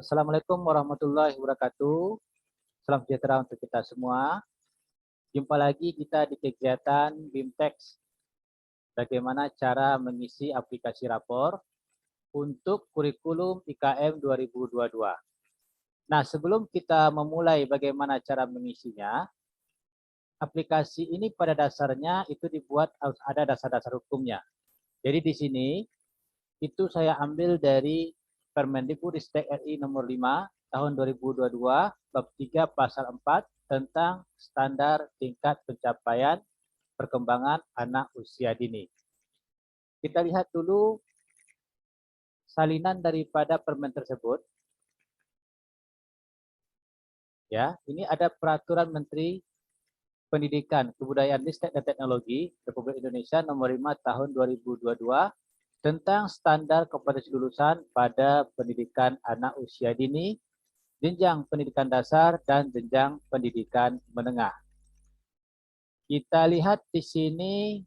Assalamualaikum warahmatullahi wabarakatuh. Salam sejahtera untuk kita semua. Jumpa lagi kita di kegiatan BIMTEX. Bagaimana cara mengisi aplikasi rapor untuk kurikulum IKM 2022. Nah, sebelum kita memulai bagaimana cara mengisinya, aplikasi ini pada dasarnya itu dibuat harus ada dasar-dasar hukumnya. Jadi di sini itu saya ambil dari Permendikbudristek RI nomor 5 tahun 2022 bab 3 pasal 4 tentang standar tingkat pencapaian perkembangan anak usia dini. Kita lihat dulu salinan daripada permen tersebut. Ya, ini ada peraturan Menteri Pendidikan, Kebudayaan, Ristek dan Teknologi Republik Indonesia nomor 5 tahun 2022 tentang standar kompetensi lulusan pada pendidikan anak usia dini, jenjang pendidikan dasar, dan jenjang pendidikan menengah. Kita lihat di sini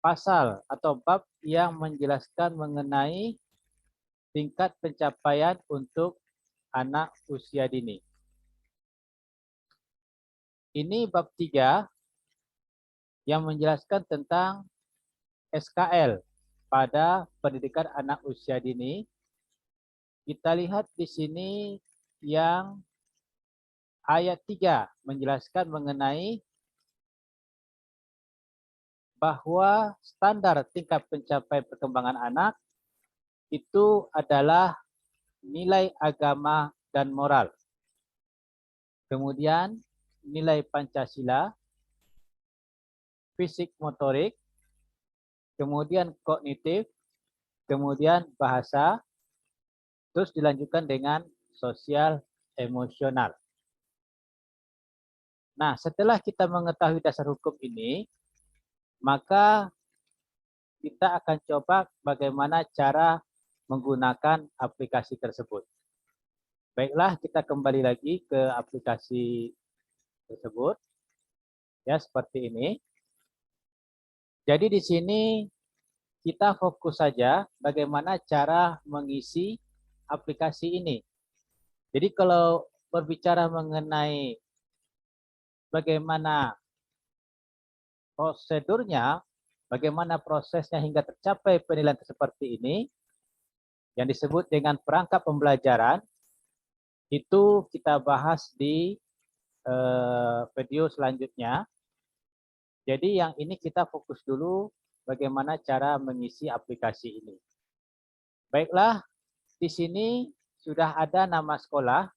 pasal atau bab yang menjelaskan mengenai tingkat pencapaian untuk anak usia dini. Ini bab 3 yang menjelaskan tentang SKL pada pendidikan anak usia dini. Kita lihat di sini yang ayat 3 menjelaskan mengenai bahwa standar tingkat pencapaian perkembangan anak itu adalah nilai agama dan moral. Kemudian nilai Pancasila, fisik motorik, kemudian kognitif, kemudian bahasa, terus dilanjutkan dengan sosial emosional. Nah, setelah kita mengetahui dasar hukum ini, maka kita akan coba bagaimana cara menggunakan aplikasi tersebut. Baiklah, kita kembali lagi ke aplikasi tersebut. Ya, seperti ini. Jadi di sini kita fokus saja bagaimana cara mengisi aplikasi ini. Jadi kalau berbicara mengenai bagaimana prosedurnya, bagaimana prosesnya hingga tercapai penilaian seperti ini, yang disebut dengan perangkap pembelajaran, itu kita bahas di video selanjutnya. Jadi yang ini kita fokus dulu bagaimana cara mengisi aplikasi ini. Baiklah, di sini sudah ada nama sekolah.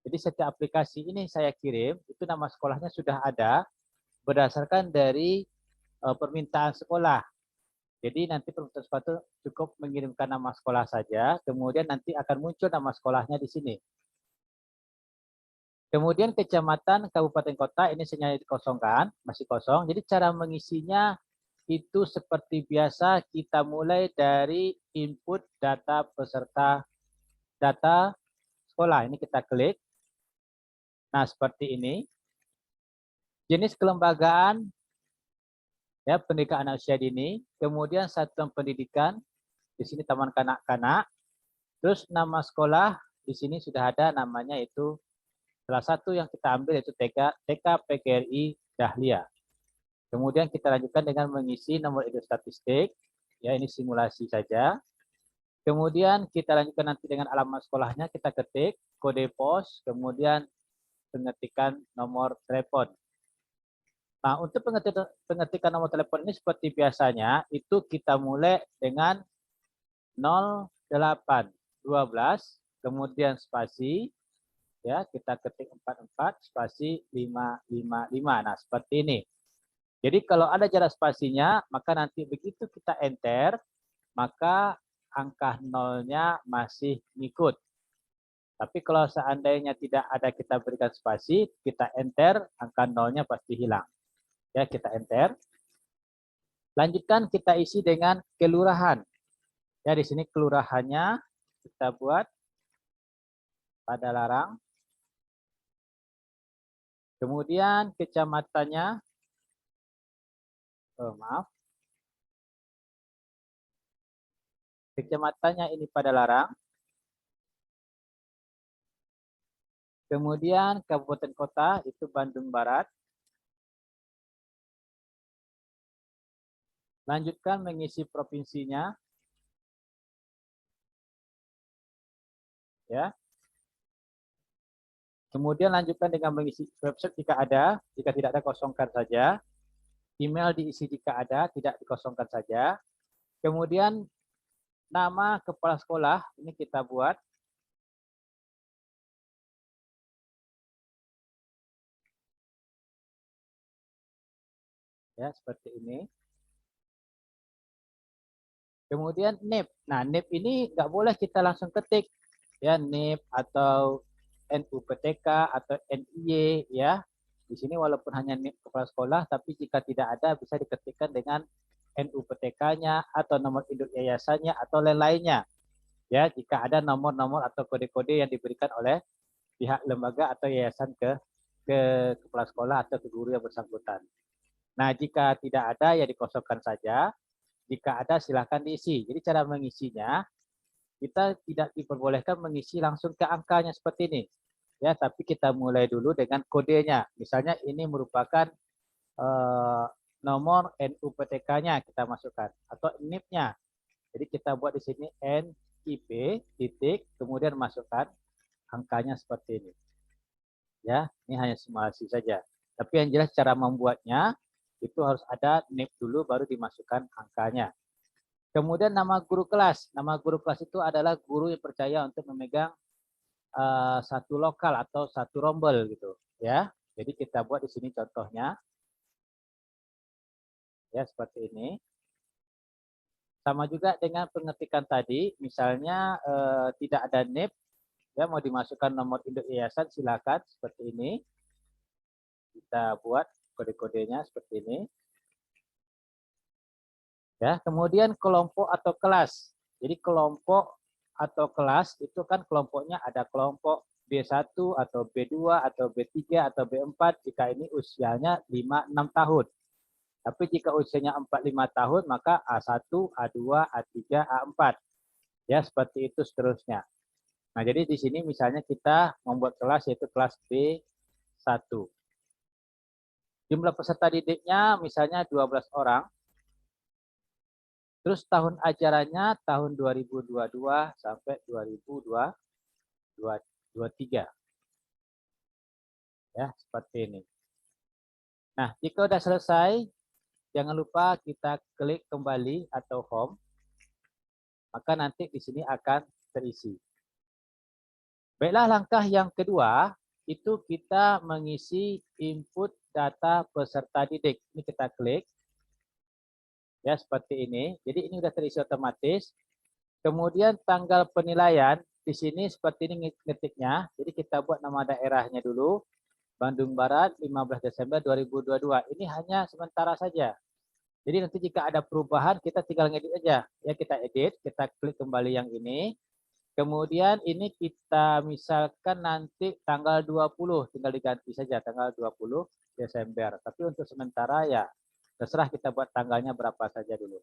Jadi setiap aplikasi ini saya kirim, itu nama sekolahnya sudah ada berdasarkan dari permintaan sekolah. Jadi nanti permintaan sekolah itu cukup mengirimkan nama sekolah saja, kemudian nanti akan muncul nama sekolahnya di sini. Kemudian kecamatan, kabupaten, kota ini senyanya dikosongkan, masih kosong. Jadi cara mengisinya itu seperti biasa, kita mulai dari input data peserta data sekolah. Ini kita klik. Nah, seperti ini. Jenis kelembagaan, ya, pendidikan anak usia dini. Kemudian satuan pendidikan, di sini taman kanak-kanak. Terus nama sekolah, di sini sudah ada namanya itu. Salah satu yang kita ambil yaitu TK PGRI Dahlia. Kemudian kita lanjutkan dengan mengisi nomor induk statistik. Ya, ini simulasi saja. Kemudian kita lanjutkan nanti dengan alamat sekolahnya, kita ketik kode pos, kemudian pengetikan nomor telepon. Nah, untuk pengetikan nomor telepon ini seperti biasanya, itu kita mulai dengan 0812, kemudian spasi, ya, kita ketik 44 spasi 555. Nah, seperti ini. Jadi kalau ada jarak spasinya, maka nanti begitu kita enter, maka angka nolnya masih ngikut. Tapi kalau seandainya tidak ada kita berikan spasi, kita enter, angka nolnya pasti hilang. Ya, kita enter. Lanjutkan kita isi dengan kelurahan. Ya, di sini kelurahannya kita buat pada larang. Kemudian kecamatannya, kecamatannya ini pada larang. Kemudian kabupaten kota itu Bandung Barat. Lanjutkan mengisi provinsinya. Ya. Kemudian lanjutkan dengan mengisi website jika ada, jika tidak ada kosongkan saja. Email diisi jika ada, tidak dikosongkan saja. Kemudian nama kepala sekolah ini kita buat. Ya, seperti ini. Kemudian NIP. Nah, NIP ini nggak boleh kita langsung ketik. Ya, NIP atau NUPTK atau NIY ya. Di sini walaupun hanya NIP kepala sekolah, tapi jika tidak ada bisa diketikkan dengan NUPTK-nya atau nomor induk yayasannya atau lain-lainnya. Ya, jika ada nomor-nomor atau kode-kode yang diberikan oleh pihak lembaga atau yayasan ke kepala sekolah atau ke guru yang bersangkutan. Nah, jika tidak ada ya dikosongkan saja. Jika ada silahkan diisi. Jadi cara mengisinya kita tidak diperbolehkan mengisi langsung ke angkanya seperti ini. Ya, tapi kita mulai dulu dengan kodenya. Misalnya ini merupakan nomor NUPTK-nya kita masukkan atau NIP-nya. Jadi kita buat di sini NIP titik kemudian masukkan angkanya seperti ini. Ya, ini hanya simulasi saja. Tapi yang jelas cara membuatnya itu harus ada NIP dulu baru dimasukkan angkanya. Kemudian nama guru kelas. Nama guru kelas itu adalah guru yang percaya untuk memegang satu lokal atau satu rombel gitu, ya. Jadi kita buat di sini contohnya, ya seperti ini. Sama juga dengan pengetikan tadi, misalnya tidak ada NIP, ya mau dimasukkan nomor induk yayasan silakan seperti ini. Kita buat kode-kodenya seperti ini. Ya, kemudian kelompok atau kelas. Jadi kelompok atau kelas itu kan kelompoknya ada kelompok B1 atau B2 atau B3 atau B4 jika ini usianya 5-6 tahun. Tapi jika usianya 4-5 tahun maka A1, A2, A3, A4. Ya, seperti itu seterusnya. Nah, jadi di sini misalnya kita membuat kelas yaitu kelas B1. Jumlah peserta didiknya misalnya 12 orang. Terus tahun ajarannya tahun 2022 sampai 2023. Ya, seperti ini. Nah, jika sudah selesai, jangan lupa kita klik kembali atau home. Maka nanti di sini akan terisi. Baiklah, langkah yang kedua, itu kita mengisi input data peserta didik. Ini kita klik. Ya, seperti ini. Jadi ini sudah terisi otomatis. Kemudian tanggal penilaian di sini seperti ini ngetiknya. Jadi kita buat nama daerahnya dulu. Bandung Barat 15 Desember 2022. Ini hanya sementara saja. Jadi nanti jika ada perubahan kita tinggal ngedit aja. Ya kita edit, kita klik kembali yang ini. Kemudian ini kita misalkan nanti tanggal 20, tinggal diganti saja tanggal 20 Desember. Tapi untuk sementara ya terserah kita buat tanggalnya berapa saja dulu.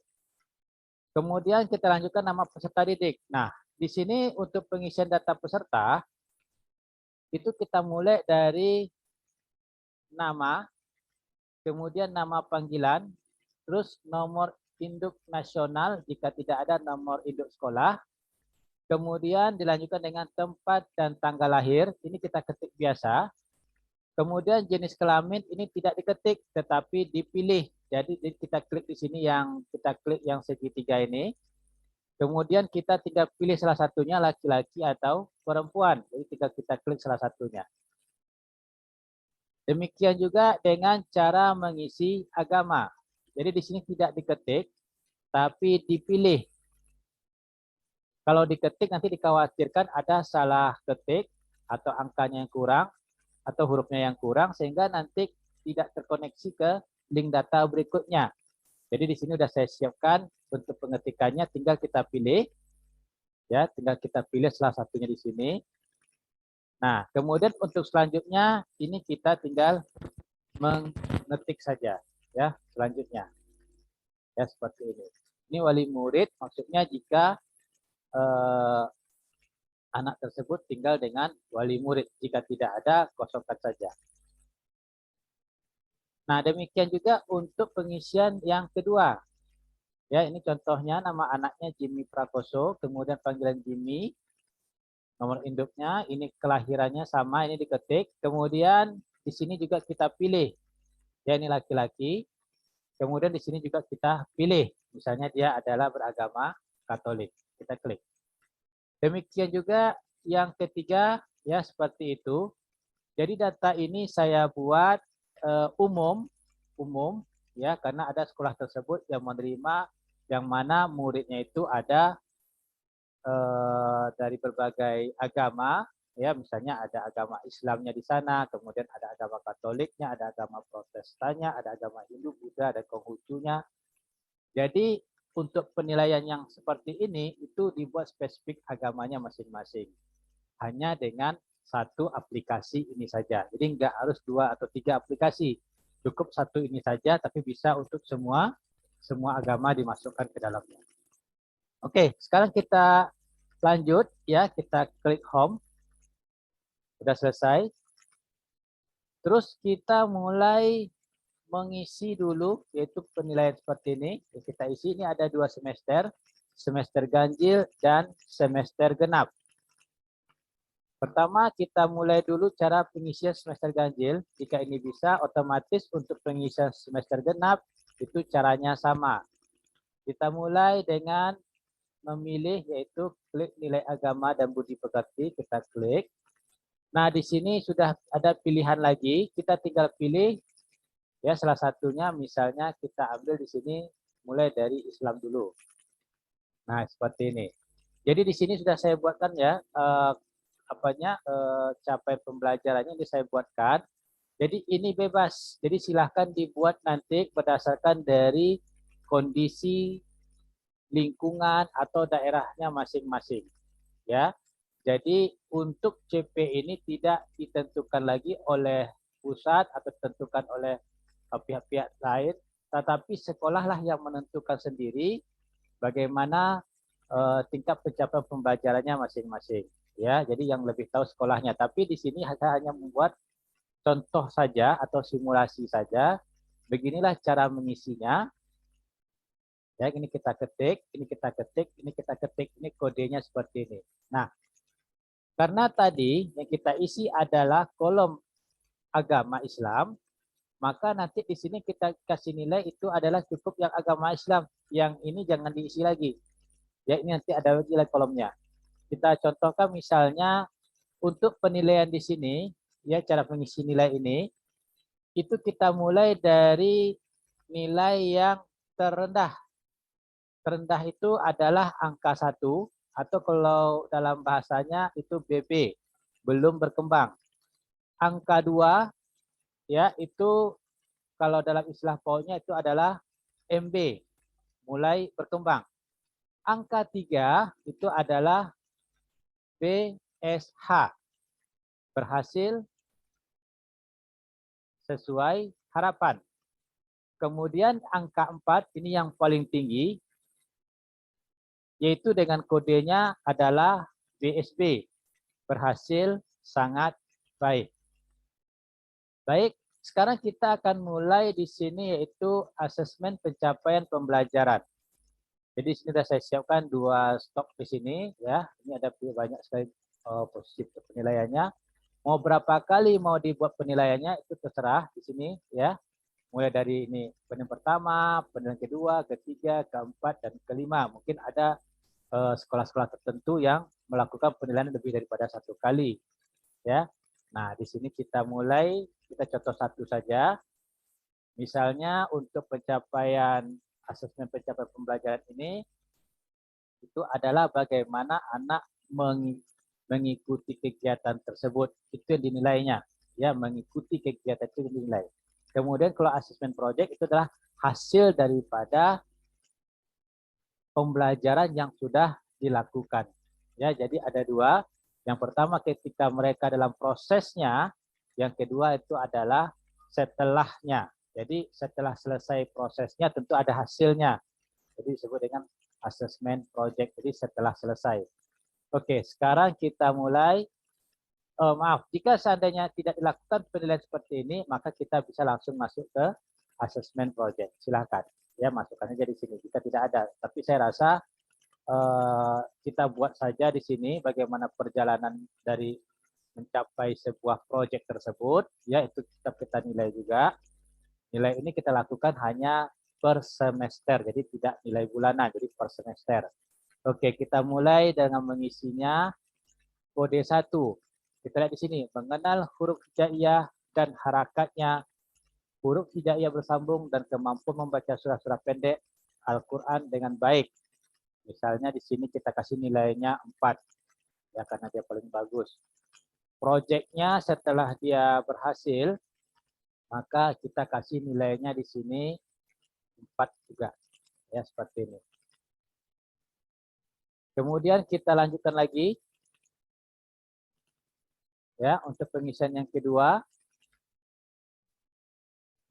Kemudian kita lanjutkan nama peserta didik. Nah, di sini untuk pengisian data peserta, itu kita mulai dari nama, kemudian nama panggilan, terus nomor induk nasional jika tidak ada nomor induk sekolah, kemudian dilanjutkan dengan tempat dan tanggal lahir, ini kita ketik biasa. Kemudian jenis kelamin ini tidak diketik, tetapi dipilih. Jadi kita klik di sini yang kita klik yang segitiga ini. Kemudian kita tinggal pilih salah satunya laki-laki atau perempuan. Jadi tinggal kita klik salah satunya. Demikian juga dengan cara mengisi agama. Jadi di sini tidak diketik, tapi dipilih. Kalau diketik nanti dikhawatirkan ada salah ketik atau angkanya yang kurang atau hurufnya yang kurang sehingga nanti tidak terkoneksi ke link data berikutnya. Jadi di sini sudah saya siapkan untuk pengetikannya, tinggal kita pilih, ya, tinggal kita pilih salah satunya di sini. Nah, kemudian untuk selanjutnya ini kita tinggal mengetik saja, ya, selanjutnya, ya seperti ini. Ini wali murid, maksudnya jika anak tersebut tinggal dengan wali murid. Jika tidak ada, kosongkan saja. Nah, demikian juga untuk pengisian yang kedua. Ya, ini contohnya nama anaknya Jimmy Prakoso, kemudian panggilan Jimmy, nomor induknya, ini kelahirannya sama, ini diketik. Kemudian di sini juga kita pilih, ya ini laki-laki. Kemudian di sini juga kita pilih, misalnya dia adalah beragama Katolik. Kita klik. Demikian juga yang ketiga, ya seperti itu. Jadi data ini saya buat umum, ya karena ada sekolah tersebut yang menerima yang mana muridnya itu ada dari berbagai agama, ya misalnya ada agama Islamnya di sana, kemudian ada agama Katoliknya, ada agama Protestannya, ada agama Hindu, Buddha, ada Konghucunya. Jadi untuk penilaian yang seperti ini itu dibuat spesifik agamanya masing-masing. Hanya dengan satu aplikasi ini saja. Jadi nggak harus 2 atau 3 aplikasi. Cukup satu ini saja, tapi bisa untuk semua agama dimasukkan ke dalamnya. Oke, sekarang kita lanjut ya, kita klik home. Sudah selesai. Terus kita mulai mengisi dulu, yaitu penilaian seperti ini. Kita isi, ini ada 2 semester, semester ganjil dan semester genap. Pertama, kita mulai dulu cara pengisian semester ganjil. Jika ini bisa, otomatis untuk pengisian semester genap, itu caranya sama. Kita mulai dengan memilih, yaitu klik nilai agama dan budi pekerti, kita klik. Nah, di sini sudah ada pilihan lagi, kita tinggal pilih, ya salah satunya misalnya kita ambil di sini, mulai dari Islam dulu. Nah, seperti ini. Jadi di sini sudah saya buatkan ya, capaian pembelajarannya ini saya buatkan. Jadi ini bebas. Jadi silahkan dibuat nanti berdasarkan dari kondisi lingkungan atau daerahnya masing-masing. Ya. Jadi untuk CP ini tidak ditentukan lagi oleh pusat atau ditentukan oleh pihak-pihak lain, tetapi sekolahlah yang menentukan sendiri bagaimana tingkat pencapaian pembelajarannya masing-masing. Ya, jadi yang lebih tahu sekolahnya. Tapi di sini saya hanya membuat contoh saja atau simulasi saja. Beginilah cara mengisinya. Ya, ini kita ketik, ini kita ketik, ini kita ketik, ini kodenya seperti ini. Nah, karena tadi yang kita isi adalah kolom agama Islam, maka nanti di sini kita kasih nilai itu adalah cukup yang agama Islam. Yang ini jangan diisi lagi. Ya, ini nanti ada lagi kolomnya. Kita contohkan misalnya untuk penilaian di sini, ya cara mengisi nilai ini, itu kita mulai dari nilai yang terendah. Terendah itu adalah angka 1, atau kalau dalam bahasanya itu BB, belum berkembang. Angka 2, ya itu kalau dalam istilah PAUD-nya itu adalah MB, mulai berkembang. Angka 3 itu adalah BSH, berhasil sesuai harapan. Kemudian angka 4, ini yang paling tinggi, yaitu dengan kodenya adalah BSB, berhasil sangat baik. Baik, sekarang kita akan mulai di sini yaitu asesmen pencapaian pembelajaran. Jadi sini sudah saya siapkan 2 stok di sini ya. Ini ada banyak sekali posisi penilaiannya. Mau berapa kali mau dibuat penilaiannya itu terserah di sini ya. Mulai dari ini penilaian pertama, penilaian kedua, ketiga, keempat, dan kelima. Mungkin ada sekolah-sekolah tertentu yang melakukan penilaian lebih daripada 1 kali. Ya. Nah, di sini kita mulai, kita contoh satu saja. Misalnya untuk pencapaian asesmen pencapaian pembelajaran ini, itu adalah bagaimana anak mengikuti kegiatan tersebut. Itu yang dinilainya. Ya, mengikuti kegiatan itu dinilai. Kemudian kalau asesmen project itu adalah hasil daripada pembelajaran yang sudah dilakukan. Ya, jadi ada 2. Yang pertama ketika mereka dalam prosesnya, yang kedua itu adalah setelahnya. Jadi setelah selesai prosesnya tentu ada hasilnya. Jadi disebut dengan assessment project. Jadi setelah selesai. Oke, sekarang kita mulai. Maaf, jika seandainya tidak dilakukan penilaian seperti ini, maka kita bisa langsung masuk ke assessment project. Silakan, ya masukkan aja di sini. Jika tidak ada, tapi saya rasa kita buat saja di sini bagaimana perjalanan dari mencapai sebuah project tersebut, ya itu kita nilai juga. Nilai ini kita lakukan hanya per semester, jadi tidak nilai bulanan, jadi per semester. Oke, kita mulai dengan mengisinya kode 1. Kita lihat di sini, mengenal huruf hijaiyah dan harakatnya, huruf hijaiyah bersambung dan kemampuan membaca surah-surah pendek Al-Quran dengan baik. Misalnya di sini kita kasih nilainya 4, ya karena dia paling bagus. Proyeknya setelah dia berhasil, maka kita kasih nilainya di sini 4 juga, ya seperti ini. Kemudian kita lanjutkan lagi. Ya, untuk pengisian yang kedua,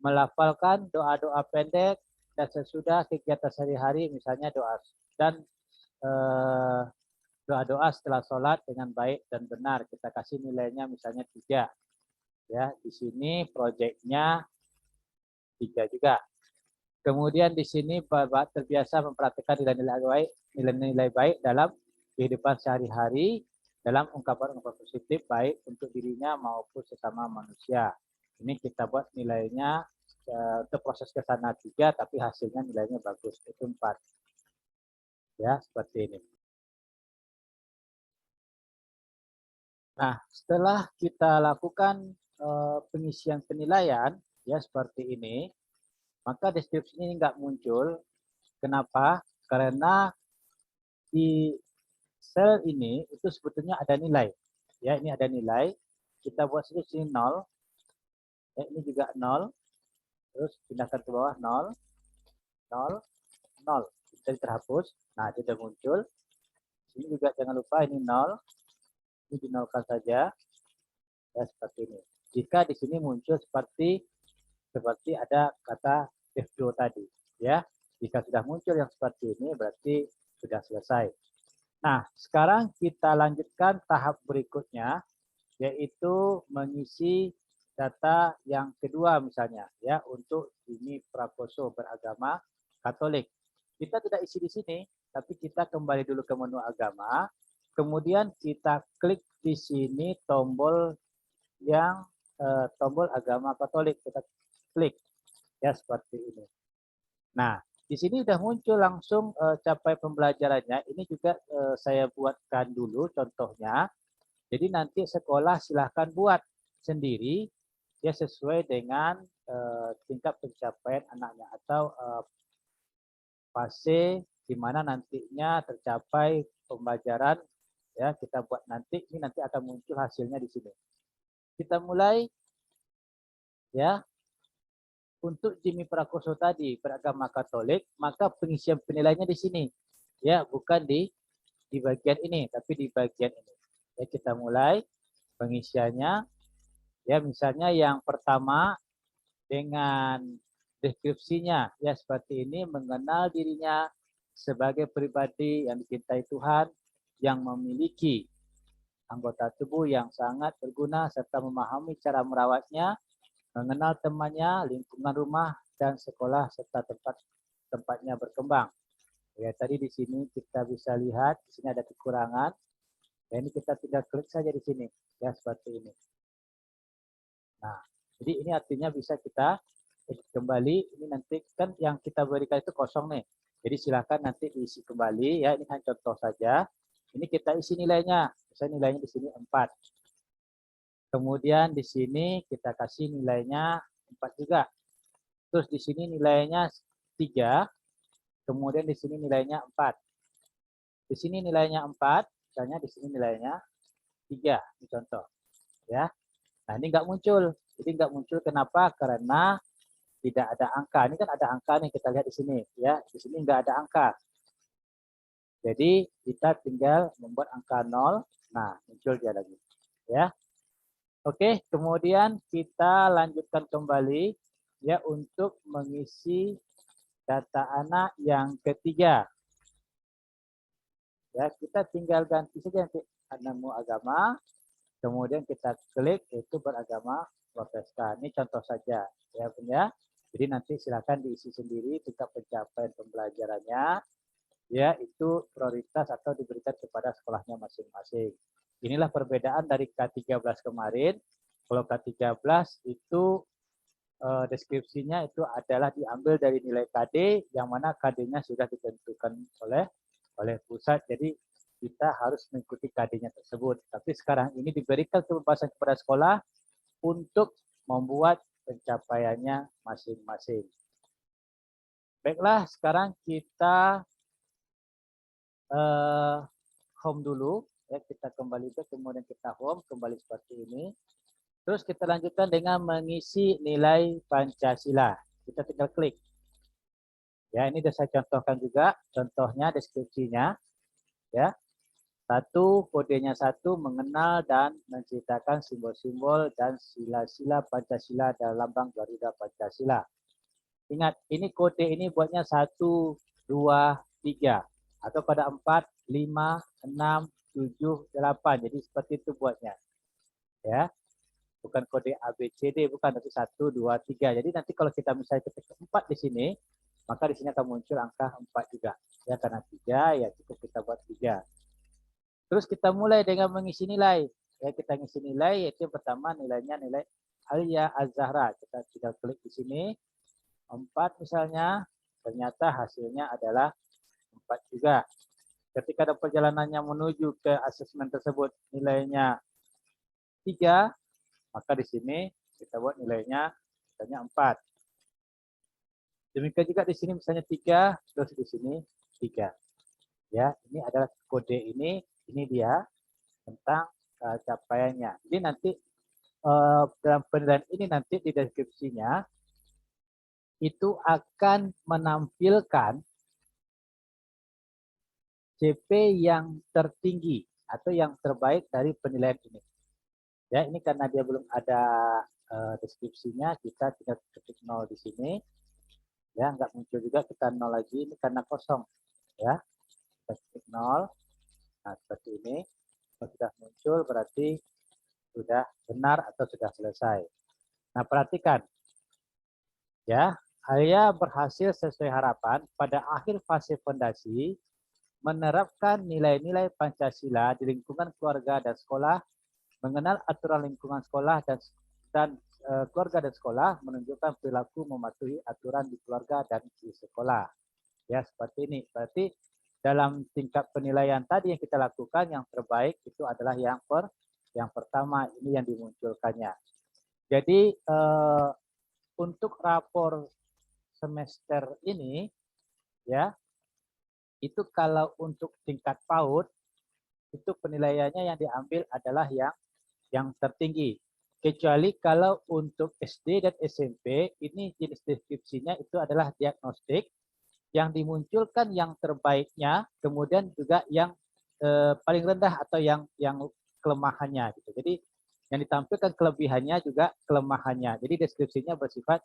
melafalkan doa-doa pendek dan sesudah kegiatan sehari-hari, misalnya doa dan doa-doa setelah sholat dengan baik dan benar. Kita kasih nilainya misalnya 3. Ya, di sini proyeknya 3 juga. Kemudian di sini Bapak terbiasa memperhatikan nilai-nilai baik dalam kehidupan sehari-hari, dalam ungkapan-ungkapan positif baik untuk dirinya maupun sesama manusia. Ini kita buat nilainya untuk proses ke sana 3, tapi hasilnya nilainya bagus, itu 4. Ya, seperti ini. Nah, setelah kita lakukan pengisian penilaian, ya seperti ini, maka deskripsi ini nggak muncul. Kenapa? Karena di sel ini itu sebetulnya ada nilai. Ya, ini ada nilai. Kita buat saja sini 0. Ya, ini juga 0. Terus pindahkan ke bawah 0, 0, 0. Jadi terhapus. Nah, itu sudah muncul. Ini juga jangan lupa ini 0. Ini dinolkan saja. Ya, seperti ini. Jika di sini muncul seperti ada kata F2 tadi. Ya, jika sudah muncul yang seperti ini berarti sudah selesai. Nah, sekarang kita lanjutkan tahap berikutnya, yaitu mengisi data yang kedua misalnya, ya untuk ini Prakoso beragama Katolik. Kita tidak isi di sini, tapi kita kembali dulu ke menu agama, kemudian kita klik di sini tombol yang tombol agama Katolik, kita klik ya seperti ini. Nah, di sini sudah muncul langsung capai pembelajarannya. Ini juga saya buatkan dulu contohnya. Jadi nanti sekolah silahkan buat sendiri ya sesuai dengan tingkat pencapaian anaknya atau fase di mana nantinya tercapai pembelajaran ya kita buat nanti ini nanti akan muncul hasilnya di sini. Kita mulai ya. Untuk Jimmy Prakoso tadi beragama Katolik, maka pengisian penilaiannya di sini. Ya, bukan di bagian ini, tapi di bagian ini. Ya, kita mulai pengisiannya. Ya, misalnya yang pertama dengan deskripsinya ya seperti ini, mengenal dirinya sebagai pribadi yang dicintai Tuhan, yang memiliki anggota tubuh yang sangat berguna serta memahami cara merawatnya, mengenal temannya, lingkungan rumah dan sekolah serta tempatnya berkembang. Ya, tadi di sini kita bisa lihat di sini ada kekurangan. Ya, ini kita tinggal klik saja di sini ya seperti ini. Nah, jadi ini artinya bisa kita edit kembali. Ini nanti kan yang kita berikan itu kosong nih. Jadi silakan nanti diisi kembali ya. Ini hanya contoh saja. Ini kita isi nilainya. Misalnya nilainya di sini 4. Kemudian di sini kita kasih nilainya 4 juga. Terus di sini nilainya 3. Kemudian di sini nilainya 4. Di sini nilainya 4. Misalnya di sini nilainya 3. Ini contoh. Ya. Nah ini nggak muncul. Jadi nggak muncul kenapa? Karena tidak ada angka. Ini kan ada angka nih kita lihat di sini. Ya. Di sini nggak ada angka. Jadi kita tinggal membuat angka 0. Nah muncul dia lagi. Ya. Oke, kemudian kita lanjutkan kembali ya untuk mengisi data anak yang ketiga. Ya, kita tinggal ganti saja nanti nemu agama, kemudian kita klik itu beragama Protestan. Ini contoh saja, ya Bun ya. Jadi nanti silakan diisi sendiri tingkat pencapaian pembelajarannya, ya itu prioritas atau diberikan kepada sekolahnya masing-masing. Inilah perbedaan dari K13 kemarin. Kalau K13 itu deskripsinya itu adalah diambil dari nilai KD, yang mana KD-nya sudah ditentukan oleh pusat. Jadi kita harus mengikuti KD-nya tersebut. Tapi sekarang ini diberikan kebebasan kepada sekolah untuk membuat pencapaiannya masing-masing. Baiklah, sekarang kita home dulu. Ya, kita kembali ke, kemudian kita home, kembali seperti ini. Terus kita lanjutkan dengan mengisi nilai Pancasila. Kita tinggal klik. Ya, ini sudah saya contohkan juga. Contohnya, deskripsinya. Ya, satu, kodenya satu, mengenal dan menceritakan simbol-simbol dan sila-sila Pancasila dan lambang Garuda Pancasila. Ingat, ini kode ini buatnya 1, 2, 3. Atau pada 4, 5, 6, 7, 8. Jadi seperti itu buatnya. Ya, bukan kode ABCD, bukan, tapi 1, 2, 3. Jadi nanti kalau kita misalnya ketik 4 di sini, maka di sini akan muncul angka 4 juga. Ya, karena 3, ya cukup kita buat 3. Terus kita mulai dengan mengisi nilai. Ya, kita ngisi nilai, yaitu pertama nilainya nilai Alia Az-Zahra. Kita tinggal klik di sini. 4 misalnya, ternyata hasilnya adalah 4 juga. Ketika ada perjalanannya menuju ke asesmen tersebut nilainya 3, maka di sini kita buat nilainya misalnya 4. Demikian juga di sini misalnya 3, terus di sini 3. Ya, ini adalah kode ini dia tentang capaiannya. Jadi nanti dalam penilaian ini nanti di deskripsinya itu akan menampilkan CP yang tertinggi atau yang terbaik dari penilaian ini. Ya, ini karena dia belum ada deskripsinya, kita tinggal ketik 0 di sini. Ya, nggak muncul juga, kita 0 lagi, ini karena kosong. Ya, kita ketik 0. Nah, seperti ini. Kalau sudah muncul berarti sudah benar atau sudah selesai. Nah, perhatikan. Ya, Alia berhasil sesuai harapan pada akhir fase fondasi menerapkan nilai-nilai Pancasila di lingkungan keluarga dan sekolah, mengenal aturan lingkungan sekolah dan keluarga dan sekolah, menunjukkan perilaku mematuhi aturan di keluarga dan di sekolah. Ya, seperti ini. Berarti dalam tingkat penilaian tadi yang kita lakukan, yang terbaik itu adalah yang pertama, ini yang dimunculkannya. Jadi untuk rapor semester ini, ya, itu kalau untuk tingkat PAUD itu penilaiannya yang diambil adalah yang tertinggi. Kecuali kalau untuk SD dan SMP, ini jenis deskripsinya itu adalah diagnostik, yang dimunculkan yang terbaiknya, kemudian juga yang paling rendah atau yang kelemahannya. Gitu. Jadi yang ditampilkan kelebihannya juga kelemahannya. Jadi deskripsinya bersifat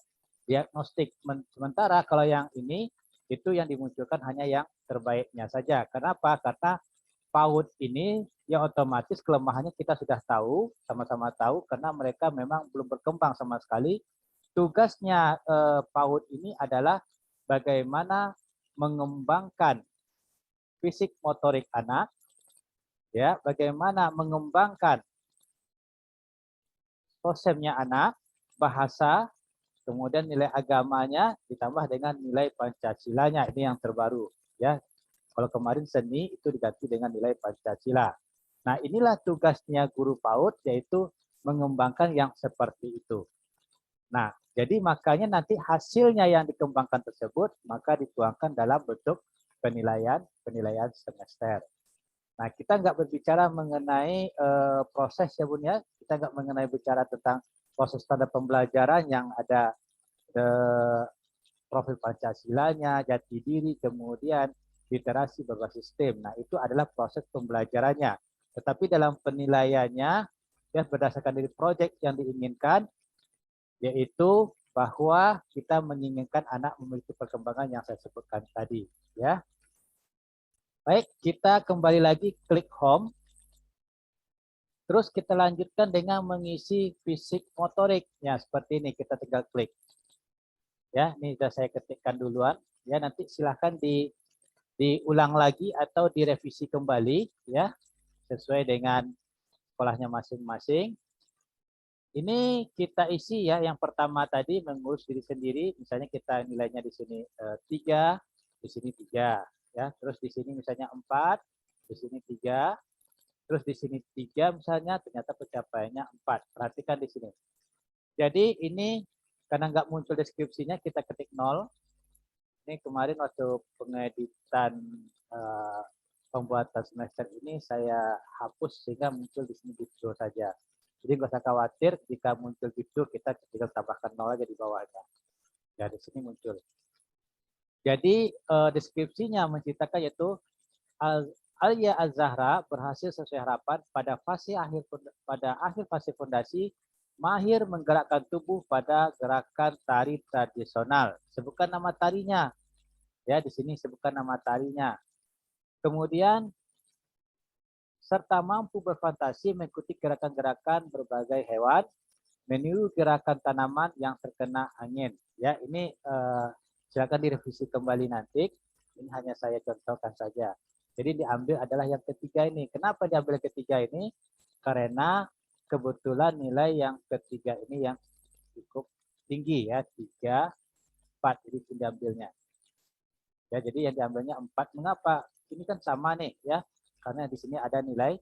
diagnostik. Sementara kalau yang ini itu yang dimunculkan hanya yang terbaiknya saja. Kenapa? Karena PAUD ini yang otomatis kelemahannya kita sudah tahu, sama-sama tahu, karena mereka memang belum berkembang sama sekali. Tugasnya PAUD ini adalah bagaimana mengembangkan fisik motorik anak, ya, bagaimana mengembangkan kosemnya anak, bahasa, kemudian nilai agamanya ditambah dengan nilai Pancasilanya, ini yang terbaru, ya. Kalau kemarin seni itu diganti dengan nilai Pancasila. Nah, inilah tugasnya guru PAUD, yaitu mengembangkan yang seperti itu. Nah, jadi makanya nanti hasilnya yang dikembangkan tersebut maka dituangkan dalam bentuk penilaian semester. Nah, kita nggak berbicara mengenai proses ya Bun ya, kita nggak mengenai bicara tentang proses standar pembelajaran yang ada profil Pancasilanya, jati diri, kemudian literasi berbasis STEM. Nah, itu adalah proses pembelajarannya. Tetapi dalam penilaiannya, ya berdasarkan dari proyek yang diinginkan, yaitu bahwa kita menginginkan anak memiliki perkembangan yang saya sebutkan tadi. Ya. Baik, kita kembali lagi klik home. Terus kita lanjutkan dengan mengisi fisik motorik. Ya, seperti ini kita tinggal klik. Ya, ini sudah saya ketikkan duluan. Ya, nanti silahkan diulang lagi atau direvisi kembali ya, sesuai dengan sekolahnya masing-masing. Ini kita isi ya, yang pertama tadi mengurus diri sendiri, misalnya kita nilainya di sini 3, di sini 3 ya. Terus di sini misalnya 4, di sini 3, terus di sini 3 misalnya ternyata pencapaiannya 4. Perhatikan di sini. Jadi ini karena nggak muncul deskripsinya kita ketik 0. Ini kemarin waktu pengeditan uh, pembuatan semester ini saya hapus sehingga muncul di sini gitu saja. Jadi nggak usah khawatir jika muncul gitu kita tinggal tambahkan 0 aja di bawahnya. Ya di sini muncul. Jadi deskripsinya menceritakan yaitu Alia Az-Zahra berhasil sesuai harapan pada akhir fase fondasi, mahir menggerakkan tubuh pada gerakan tari tradisional. Sebutkan nama tarinya. Ya, di sini sebutkan nama tarinya. Kemudian serta mampu berfantasi mengikuti gerakan-gerakan berbagai hewan, meniru gerakan tanaman yang terkena angin. Ya, ini silakan direvisi kembali nanti. Ini hanya saya contohkan saja. Jadi diambil adalah yang ketiga ini. Kenapa diambil ketiga ini? Karena kebetulan nilai yang ketiga ini yang cukup tinggi ya, 3, 4. Jadi diambilnya. Ya, jadi yang diambilnya 4. Mengapa? Ini kan sama nih ya. Karena di sini ada nilai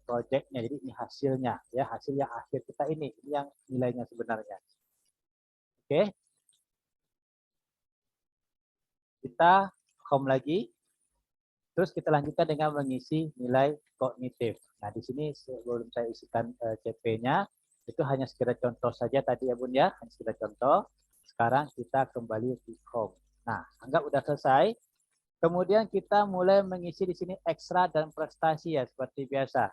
proyeknya. Jadi ini hasilnya ya, hasil yang akhir kita ini yang nilainya sebenarnya. Oke. Kita home lagi. Terus kita lanjutkan dengan mengisi nilai kognitif. Nah, di sini sebelum saya isikan CP-nya, itu hanya sekedar contoh saja tadi ya Bun ya, hanya sekedar contoh. Sekarang kita kembali ke home. Nah, anggap udah selesai. Kemudian kita mulai mengisi di sini ekstra dan prestasi ya, seperti biasa.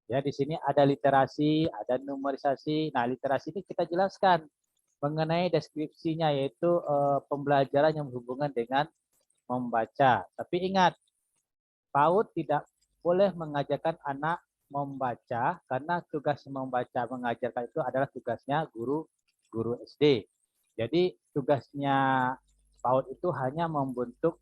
Ya, di sini ada literasi, ada numerisasi. Nah, literasi ini kita jelaskan mengenai deskripsinya, yaitu pembelajaran yang berhubungan dengan membaca. Tapi ingat, PAUD tidak boleh mengajarkan anak membaca karena tugas membaca mengajarkan itu adalah tugasnya guru SD. Jadi tugasnya PAUD itu hanya membentuk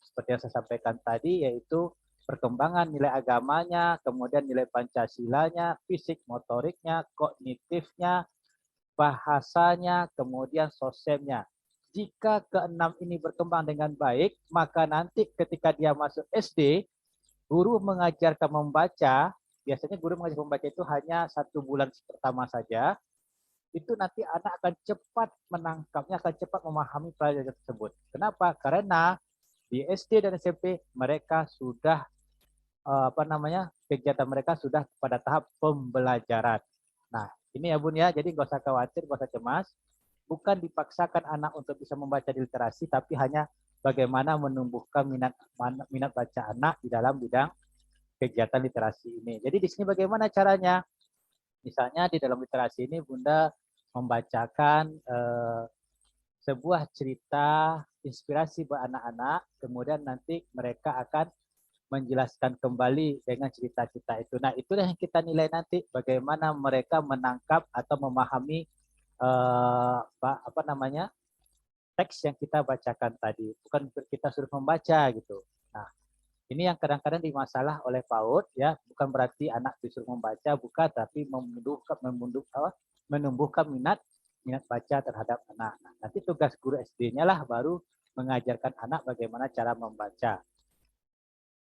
seperti yang saya sampaikan tadi, yaitu perkembangan nilai agamanya, kemudian nilai Pancasilanya, fisik motoriknya, kognitifnya, bahasanya, kemudian sosialnya. Jika keenam ini berkembang dengan baik, maka nanti ketika dia masuk SD, guru mengajarkan membaca, biasanya guru mengajar membaca itu hanya 1 bulan pertama saja, itu nanti anak akan cepat menangkapnya, akan cepat memahami pelajaran tersebut. Kenapa? Karena di SD dan SMP mereka sudah kegiatan mereka sudah pada tahap pembelajaran. Nah, ini ya Bun ya, jadi nggak usah khawatir, nggak usah cemas. Bukan dipaksakan anak untuk bisa membaca di literasi, tapi hanya bagaimana menumbuhkan minat baca anak di dalam bidang kegiatan literasi ini. Jadi di sini bagaimana caranya? Misalnya di dalam literasi ini Bunda membacakan sebuah cerita inspirasi buat anak-anak, kemudian nanti mereka akan menjelaskan kembali dengan cerita-cerita itu. Nah, itulah yang kita nilai nanti bagaimana mereka menangkap atau memahami teks yang kita bacakan tadi. Bukan kita suruh membaca gitu. Nah, ini yang kadang-kadang dimasalah oleh PAUD ya, bukan berarti anak disuruh membaca, bukan, tapi menumbuhkan minat baca terhadap anak. Nah, nanti tugas guru SD-nya lah baru mengajarkan anak bagaimana cara membaca.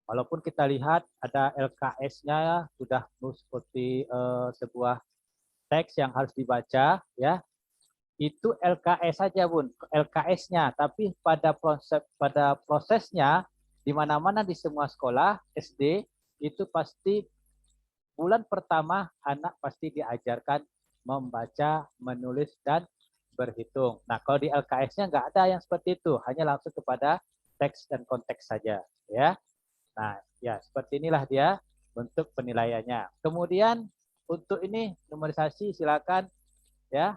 Walaupun kita lihat ada LKS-nya sudah seperti sebuah teks yang harus dibaca ya. Itu LKS saja Bun, LKS-nya, tapi pada prosesnya di mana-mana di semua sekolah SD itu pasti bulan pertama anak pasti diajarkan membaca, menulis dan berhitung. Nah, kalau di LKS-nya nggak ada yang seperti itu, hanya langsung kepada teks dan konteks saja ya. Nah, ya seperti inilah dia bentuk penilaiannya. Kemudian untuk ini numerisasi silakan ya.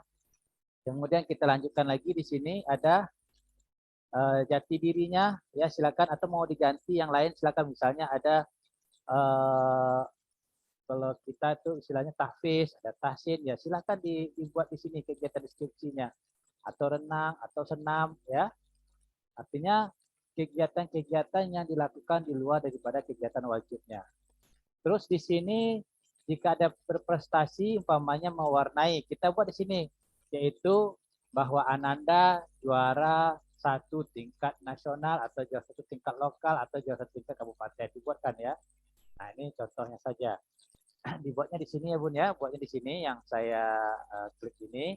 Kemudian kita lanjutkan lagi di sini ada jati dirinya, ya silakan, atau mau diganti yang lain silakan. Misalnya ada kalau kita itu istilahnya tahfiz, ada tahsin, ya silakan dibuat di sini kegiatan deskripsinya, atau renang atau senam, ya. Artinya kegiatan-kegiatan yang dilakukan di luar daripada kegiatan wajibnya. Terus di sini jika ada berprestasi umpamanya mewarnai, kita buat di sini, yaitu bahwa Ananda juara 1 tingkat nasional atau juara 1 tingkat lokal atau juara 1 tingkat kabupaten, dibuatkan ya. Nah ini contohnya saja. Dibuatnya di sini ya Bun ya, buatnya di sini yang saya klik ini.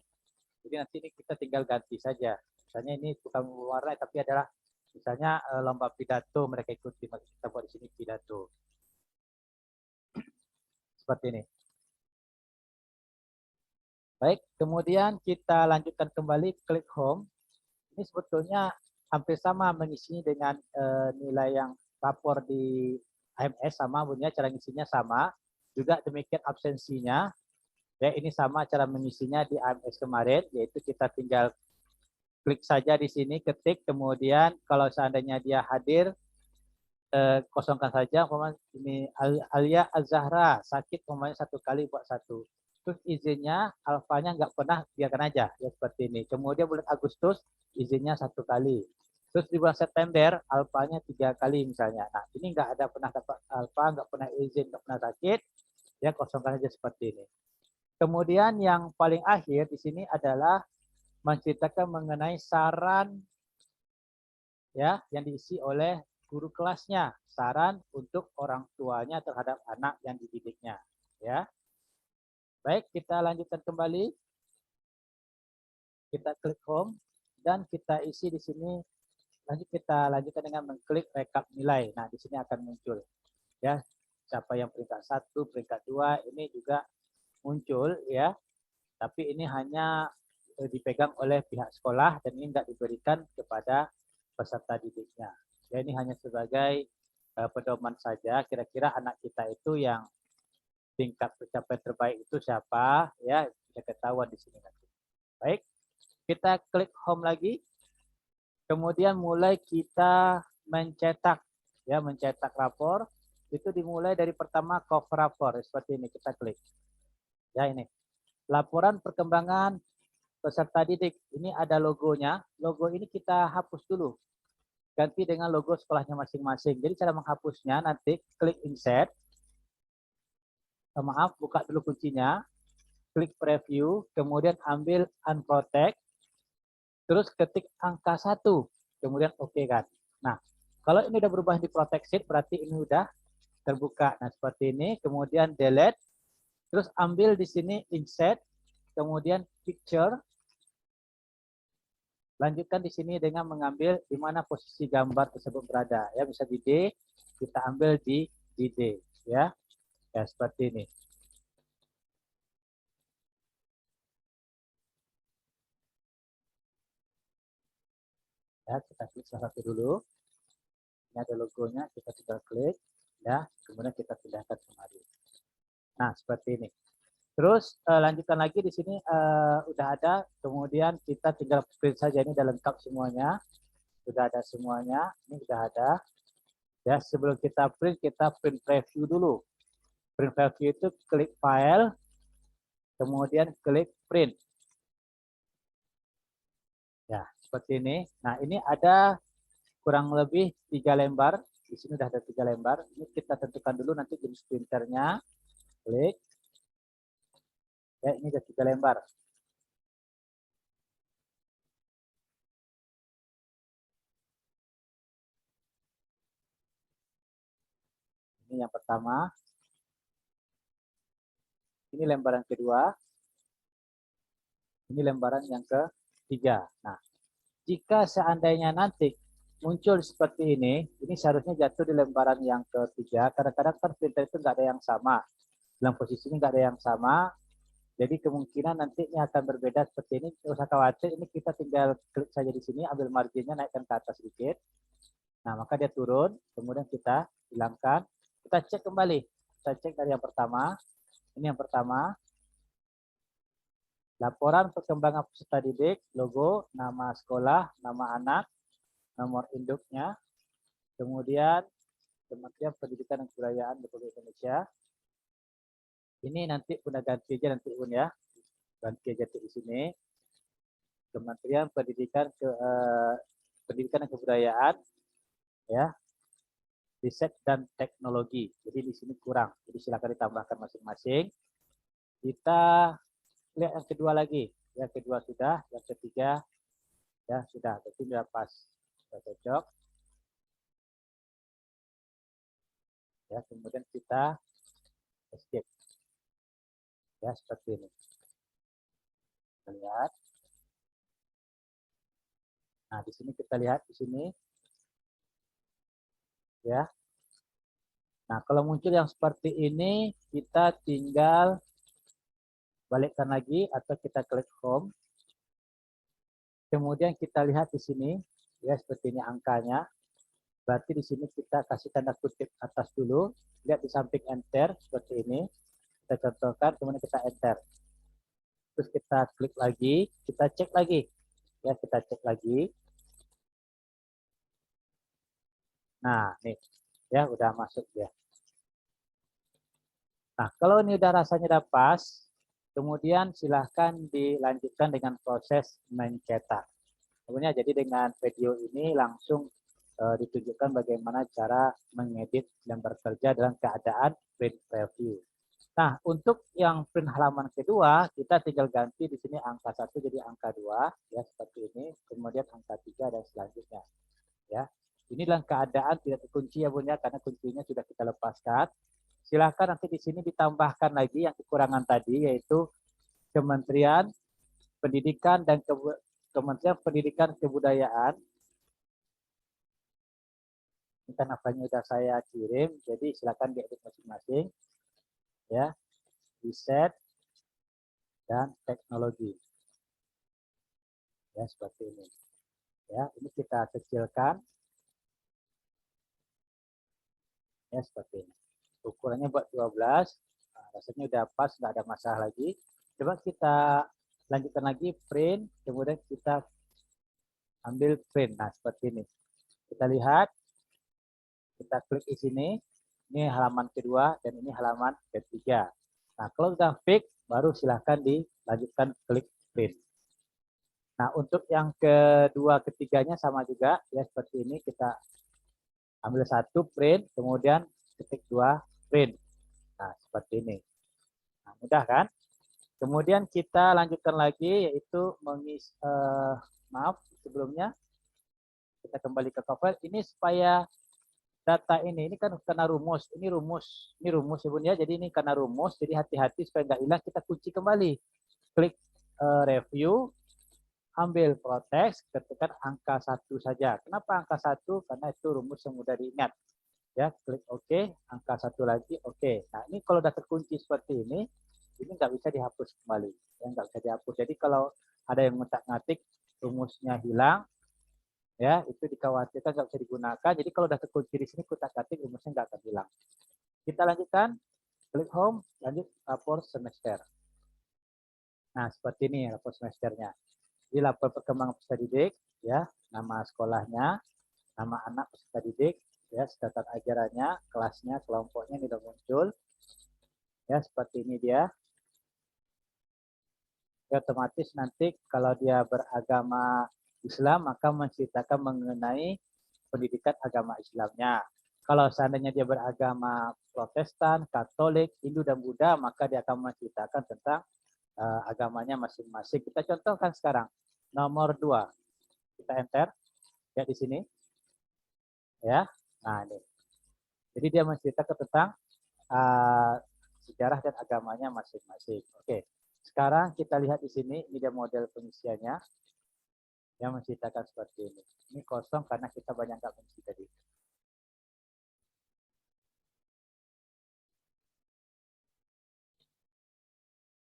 Jadi nanti ini kita tinggal ganti saja. Misalnya ini bukan mewarnai tapi adalah misalnya lomba pidato mereka ikuti, maka kita buat di sini pidato. Seperti ini. Baik, kemudian kita lanjutkan kembali, klik home. Ini sebetulnya hampir sama mengisinya dengan nilai yang lapor di AMS, sama bunyinya, cara ngisinya sama. Juga demikian absensinya. Ya, ini sama cara mengisinya di AMS kemarin, yaitu kita tinggal klik saja di sini, ketik, kemudian kalau seandainya dia hadir, kosongkan saja. Ini Alia Azahra sakit, umpamanya 1 kali buat 1. Terus izinnya alfanya nggak pernah, biarkan aja ya seperti ini. Kemudian bulan Agustus izinnya 1 kali. Terus di bulan September alfanya 3 kali misalnya. Nah ini nggak ada pernah dapat alfa, nggak pernah izin, nggak pernah sakit, ya kosongkan saja seperti ini. Kemudian yang paling akhir di sini adalah menceritakan mengenai saran ya yang diisi oleh guru kelasnya, saran untuk orang tuanya terhadap anak yang dididiknya, ya. Baik, kita lanjutkan kembali. Kita klik home dan kita isi di sini. Lanjut kita lanjutkan dengan mengklik rekap nilai. Nah, di sini akan muncul ya siapa yang peringkat 1, peringkat 2, ini juga muncul ya. Tapi ini hanya dipegang oleh pihak sekolah dan ini tidak diberikan kepada peserta didiknya. Ya, ini hanya sebagai pedoman saja. Kira-kira anak kita itu yang tingkat pencapaian terbaik itu siapa, ya bisa ketahuan di sini nanti. Baik, kita klik home lagi. Kemudian mulai kita mencetak, ya mencetak rapor. Itu dimulai dari pertama cover rapor seperti ini, kita klik. Ya ini, laporan perkembangan peserta didik. Ini ada logonya. Logo ini kita hapus dulu. Ganti dengan logo sekolahnya masing-masing. Jadi cara menghapusnya nanti klik insert. Maaf, buka dulu kuncinya. Klik preview, kemudian ambil unprotect. Terus ketik angka 1. Kemudian oke kan. Nah, kalau ini udah berubah di protected, berarti ini udah terbuka. Nah, seperti ini. Kemudian delete. Terus ambil di sini insert. Kemudian picture. Lanjutkan di sini dengan mengambil di mana posisi gambar tersebut berada. Ya, bisa di D, kita ambil di D. Ya, ya seperti ini. Ya, kita klik salah satu dulu. Ini ada logonya, kita tinggal klik. Ya, kemudian kita pindahkan kemari. Nah, seperti ini. Terus lanjutkan lagi di sini udah ada, kemudian kita tinggal print saja, ini udah lengkap semuanya. Sudah ada semuanya, ini sudah ada. Ya, sebelum kita print preview dulu. Print preview itu klik file, kemudian klik print. Ya, seperti ini. Nah, ini ada kurang lebih 3 lembar. Di sini sudah ada 3 lembar. Ini kita tentukan dulu nanti jenis printernya. Klik. Ya, ini ada 3 lembar. Ini yang pertama. Ini lembaran kedua. Ini lembaran yang ketiga. Nah, jika seandainya nanti muncul seperti ini seharusnya jatuh di lembaran yang ketiga. Kadang-kadang kan printer itu nggak ada yang sama. Dalam posisi ini nggak ada yang sama. Jadi kemungkinan nantinya akan berbeda seperti ini. Tidak usah khawatir, ini kita tinggal klik saja di sini, ambil marginnya, naikkan ke atas sedikit. Nah, maka dia turun, kemudian kita hilangkan. Kita cek kembali. Kita cek dari yang pertama. Ini yang pertama. Laporan perkembangan peserta didik, logo, nama sekolah, nama anak. nomor induknya, kemudian Kementerian Pendidikan dan Kebudayaan Republik Indonesia. Ini nanti udah ganti aja nanti ya, ganti aja di sini. Kementerian Pendidikan dan Kebudayaan, ya, Riset dan Teknologi. Jadi di sini kurang, jadi silakan ditambahkan masing-masing. Kita lihat yang kedua lagi, yang kedua sudah, yang ketiga ya sudah, berarti sudah pas, sudah cocok. Ya, kemudian kita escape. Ya, seperti ini. Kita lihat. Nah, di sini kita lihat di sini. Ya. Nah, kalau muncul yang seperti ini, kita tinggal balikkan lagi atau kita klik home. Kemudian kita lihat di sini, ya seperti ini angkanya. Berarti di sini kita kasih tanda kutip atas dulu. Lihat di samping enter seperti ini. Kita contohkan, kemudian kita enter. Terus kita klik lagi, kita cek lagi. Ya, kita cek lagi. Nah, nih. Ya, udah masuk ya. Nah, kalau ini udah rasanya udah pas, kemudian silahkan dilanjutkan dengan proses mencetak. Kemudian jadi dengan video ini langsung ditunjukkan bagaimana cara mengedit dan bekerja dalam keadaan print preview. Nah, untuk yang print halaman kedua, kita tinggal ganti di sini angka 1 jadi angka 2, ya seperti ini, kemudian angka 3 dan selanjutnya. Ya. Ini dalam keadaan tidak terkunci ya Bun ya, karena kuncinya sudah kita lepaskan. Silahkan nanti di sini ditambahkan lagi yang kekurangan tadi, yaitu Kementerian Pendidikan dan Kementerian Pendidikan Kebudayaan. Ini kan apanya sudah saya kirim, jadi silakan diedit masing-masing. Ya, riset dan teknologi. Ya, seperti ini. Ya, ini kita kecilkan. Ya, seperti ini. Ukurannya buat 12. Nah, rasanya udah pas, nggak ada masalah lagi. Coba kita lanjutkan lagi print, kemudian kita ambil print. Nah, seperti ini. Kita lihat, kita klik di sini. Ini halaman kedua dan ini halaman ketiga. Nah, kalau sudah fix, baru silahkan dilanjutkan klik print. Nah, untuk yang kedua, ketiganya sama juga. Ya, seperti ini. Kita ambil satu print, kemudian ketik 2 print. Nah, seperti ini. Nah, mudah kan? Kemudian kita lanjutkan lagi, yaitu maaf, sebelumnya kita kembali ke cover. Ini supaya data ini kan karena rumus, ini rumus ya Bun ya. Jadi ini karena rumus, jadi hati-hati supaya nggak hilang, kita kunci kembali. Klik review, ambil proteks, ketikkan angka 1 saja. Kenapa angka 1? Karena itu rumus yang mudah diingat. Ya, klik OK, angka 1 lagi, OK. Nah, ini kalau sudah terkunci seperti ini nggak bisa dihapus kembali. Ya, nggak bisa dihapus. Jadi kalau ada yang ngotak-ngatik, rumusnya hilang, ya itu dikhawatirkan nggak bisa digunakan. Jadi kalau sudah terkunci di sini, kotak-katik rumusnya nggak akan hilang. Kita lanjutkan, klik home, lanjut lapor semester. Nah, seperti ini lapor semesternya. Di lapor perkembangan peserta didik, ya nama sekolahnya, nama anak peserta didik, ya catatan ajarannya, kelasnya, kelompoknya ini sudah muncul. Ya, seperti ini dia. Ya, otomatis nanti kalau dia beragama Islam, maka menceritakan mengenai pendidikan agama Islamnya. Kalau seandainya dia beragama Protestan, Katolik, Hindu, dan Buddha, maka dia akan menceritakan tentang agamanya masing-masing. Kita contohkan sekarang. Nomor 2. Kita enter. Ya, di sini. Ya. Nah, ini. Jadi dia menceritakan tentang sejarah dan agamanya masing-masing. Oke. Sekarang kita lihat di sini, ini dia model pengisiannya yang menceritakan seperti ini. Ini kosong karena kita banyak nggak mengisi tadi.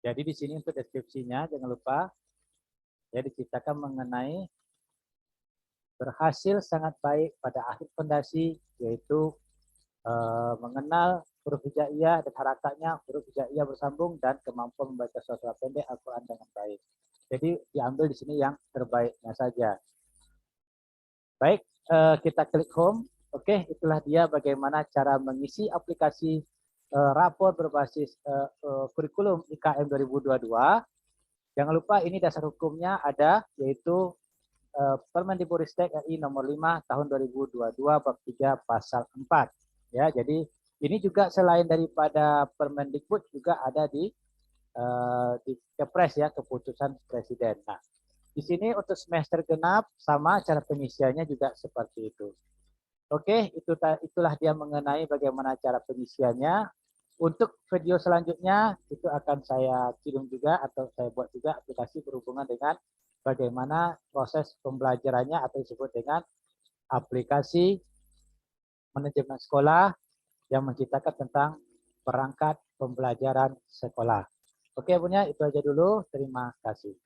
Jadi di sini untuk deskripsinya jangan lupa ya diceritakan mengenai berhasil sangat baik pada akhir fondasi, yaitu mengenal huruf hijaiyah dan harakatnya, huruf hijaiyah bersambung, dan kemampuan membaca suara pendek Al-Quran dengan baik. Jadi diambil di sini yang terbaiknya saja. Baik, kita klik home. Oke, itulah dia bagaimana cara mengisi aplikasi rapor berbasis kurikulum IKM 2022. Jangan lupa ini dasar hukumnya ada, yaitu Permendikbudristek RI nomor 5 tahun 2022 bab 3 pasal 4. Ya, jadi ini juga selain daripada Permendikbud juga ada di Kepres ya, keputusan Presiden. Nah, di sini untuk semester genap sama cara pengisiannya juga seperti itu. Oke, itulah dia mengenai bagaimana cara pengisiannya. Untuk video selanjutnya itu akan saya kirim juga atau saya buat juga aplikasi berhubungan dengan bagaimana proses pembelajarannya atau disebut dengan aplikasi manajemen sekolah yang menceritakan tentang perangkat pembelajaran sekolah. Oke, Bunya, itu aja dulu. Terima kasih.